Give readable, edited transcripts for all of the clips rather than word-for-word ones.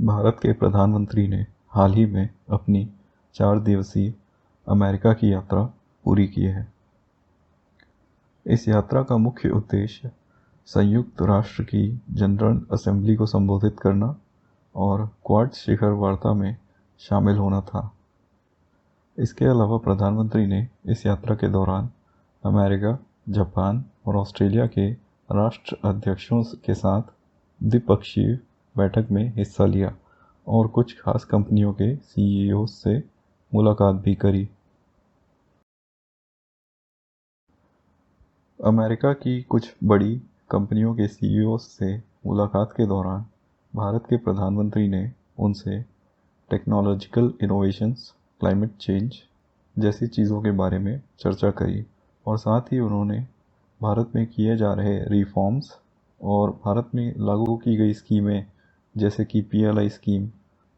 भारत के प्रधानमंत्री ने हाल ही में अपनी 4 दिवसीय अमेरिका की यात्रा पूरी की है। इस यात्रा का मुख्य उद्देश्य संयुक्त राष्ट्र की जनरल असेंबली को संबोधित करना और क्वाड शिखर वार्ता में शामिल होना था। इसके अलावा प्रधानमंत्री ने इस यात्रा के दौरान अमेरिका, जापान और ऑस्ट्रेलिया के राष्ट्र अध्यक्षों के साथ द्विपक्षीय बैठक में हिस्सा लिया और कुछ खास कंपनियों के सीईओ से मुलाकात भी करी। अमेरिका की कुछ बड़ी कंपनियों के सीईओ से मुलाकात के दौरान भारत के प्रधानमंत्री ने उनसे टेक्नोलॉजिकल इनोवेशंस, क्लाइमेट चेंज जैसी चीज़ों के बारे में चर्चा करी और साथ ही उन्होंने भारत में किए जा रहे रिफॉर्म्स और भारत में लागू की गई स्कीमें जैसे कि PLI scheme,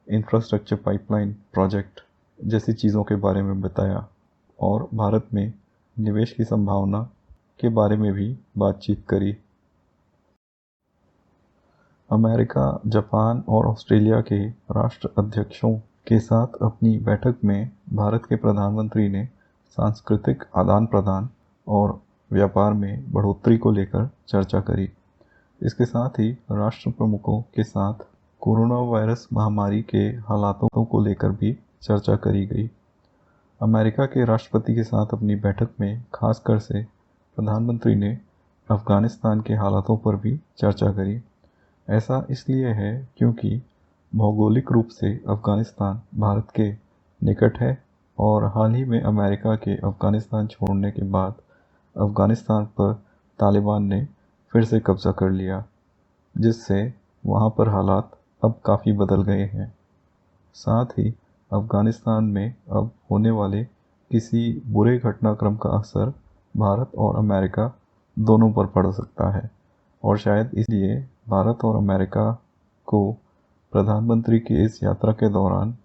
infrastructure pipeline project जैसी चीज़ों के बारे में बताया और भारत में निवेश की संभावना के बारे में भी बातचीत करी। अमेरिका, जापान और ऑस्ट्रेलिया के राष्ट्र अध्यक्षों के साथ अपनी बैठक में भारत के प्रधानमंत्री ने सांस्कृतिक आदान प्रदान और व्यापार में बढ़ोतरी को लेकर चर्चा करी। इसके साथ ही राष्ट्र प्रमुखों के साथ कोरोना वायरस महामारी के हालातों को लेकर भी चर्चा करी गई। अमेरिका के राष्ट्रपति के साथ अपनी बैठक में खासकर से प्रधानमंत्री ने अफ़गानिस्तान के हालातों पर भी चर्चा करी। ऐसा इसलिए है क्योंकि भौगोलिक रूप से अफ़गानिस्तान भारत के निकट है और हाल ही में अमेरिका के अफ़गानिस्तान छोड़ने के बाद अफ़गानिस्तान पर तालिबान ने फिर से कब्ज़ा कर लिया, जिससे वहाँ पर हालात अब काफ़ी बदल गए हैं। साथ ही अफ़गानिस्तान में अब होने वाले किसी बुरे घटनाक्रम का असर भारत और अमेरिका दोनों पर पड़ सकता है और शायद इसलिए भारत और अमेरिका को प्रधानमंत्री की इस यात्रा के दौरान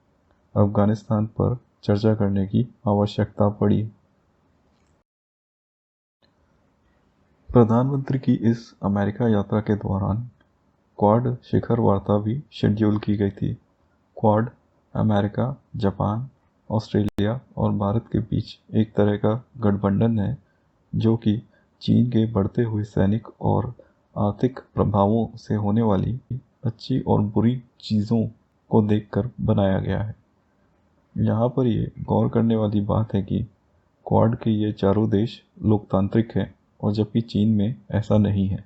अफ़गानिस्तान पर चर्चा करने की आवश्यकता पड़ी। प्रधानमंत्री की इस अमेरिका यात्रा के दौरान क्वाड शिखर वार्ता भी शेड्यूल की गई थी। क्वाड अमेरिका, जापान, ऑस्ट्रेलिया और भारत के बीच एक तरह का गठबंधन है जो कि चीन के बढ़ते हुए सैनिक और आर्थिक प्रभावों से होने वाली अच्छी और बुरी चीज़ों को देखकर बनाया गया है। यहाँ पर ये गौर करने वाली बात है कि क्वाड के ये चारों देश लोकतांत्रिक हैं और जबकि चीन में ऐसा नहीं है।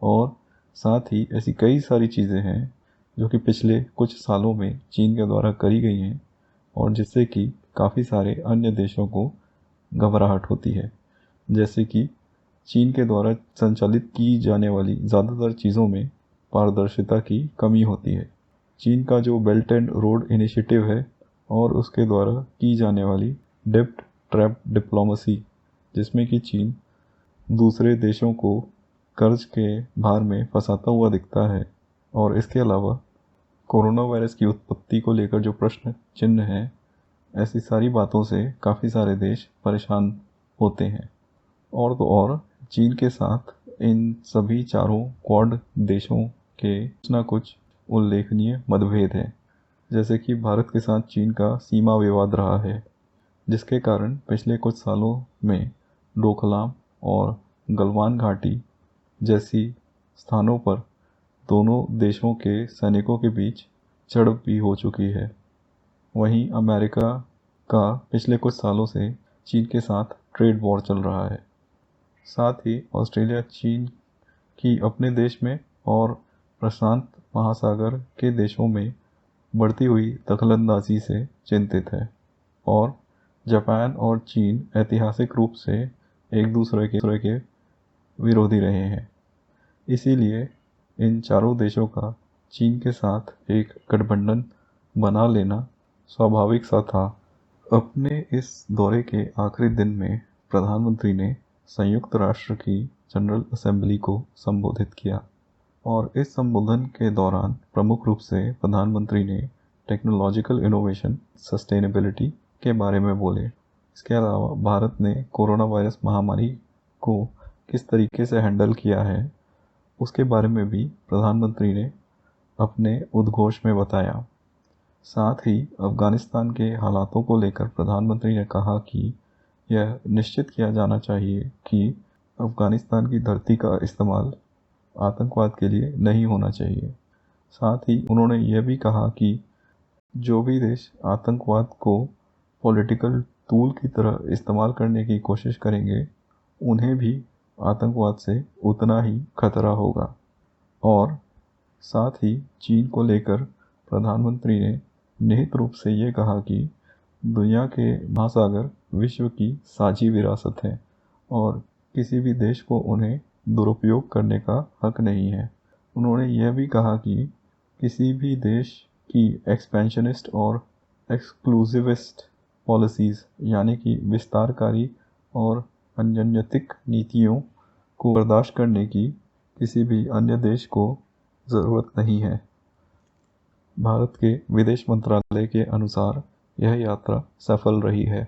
और साथ ही ऐसी कई सारी चीज़ें हैं जो कि पिछले कुछ सालों में चीन के द्वारा करी गई हैं और जिससे कि काफ़ी सारे अन्य देशों को घबराहट होती है। जैसे कि चीन के द्वारा संचालित की जाने वाली ज़्यादातर चीज़ों में पारदर्शिता की कमी होती है। चीन का जो बेल्ट एंड रोड इनिशिएटिव है और उसके द्वारा की जाने वाली डेब्ट ट्रैप डिप्लोमेसी, जिसमें कि चीन दूसरे देशों को कर्ज के भार में फंसाता हुआ दिखता है। और इसके अलावा कोरोना वायरस की उत्पत्ति को लेकर जो प्रश्न चिन्ह है, ऐसी सारी बातों से काफ़ी सारे देश परेशान होते हैं। और तो और चीन के साथ इन सभी चारों क्वाड देशों के कुछ ना कुछ उल्लेखनीय मतभेद हैं। जैसे कि भारत के साथ चीन का सीमा विवाद रहा है, जिसके कारण पिछले कुछ सालों में डोकलाम और गलवान घाटी जैसी स्थानों पर दोनों देशों के सैनिकों के बीच झड़प भी हो चुकी है। वहीं अमेरिका का पिछले कुछ सालों से चीन के साथ ट्रेड वॉर चल रहा है। साथ ही ऑस्ट्रेलिया चीन की अपने देश में और प्रशांत महासागर के देशों में बढ़ती हुई दखलंदाजी से चिंतित है। और जापान और चीन ऐतिहासिक रूप से एक दूसरे के विरोधी रहे हैं। इसीलिए इन चारों देशों का चीन के साथ एक गठबंधन बना लेना स्वाभाविक सा था। अपने इस दौरे के आखिरी दिन में प्रधानमंत्री ने संयुक्त राष्ट्र की जनरल असेंबली को संबोधित किया और इस संबोधन के दौरान प्रमुख रूप से प्रधानमंत्री ने टेक्नोलॉजिकल इनोवेशन, सस्टेनेबिलिटी के बारे में बोले। इसके अलावा भारत ने कोरोना वायरस महामारी को किस तरीके से हैंडल किया है उसके बारे में भी प्रधानमंत्री ने अपने उद्घोष में बताया। साथ ही अफगानिस्तान के हालातों को लेकर प्रधानमंत्री ने कहा कि यह निश्चित किया जाना चाहिए कि अफगानिस्तान की धरती का इस्तेमाल आतंकवाद के लिए नहीं होना चाहिए। साथ ही उन्होंने यह भी कहा कि जो भी देश आतंकवाद को पॉलिटिकल टूल की तरह इस्तेमाल करने की कोशिश करेंगे, उन्हें भी आतंकवाद से उतना ही खतरा होगा। और साथ ही चीन को लेकर प्रधानमंत्री ने निहित रूप से ये कहा कि दुनिया के महासागर विश्व की साझी विरासत है और किसी भी देश को उन्हें दुरुपयोग करने का हक नहीं है। उन्होंने यह भी कहा कि किसी भी देश की एक्सपेंशनिस्ट और एक्सक्लूसिविस्ट पॉलिसीज़ यानी कि विस्तारकारी और अन्यथिक नीतियों को बर्दाश्त करने की किसी भी अन्य देश को ज़रूरत नहीं है। भारत के विदेश मंत्रालय के अनुसार यह यात्रा सफल रही है।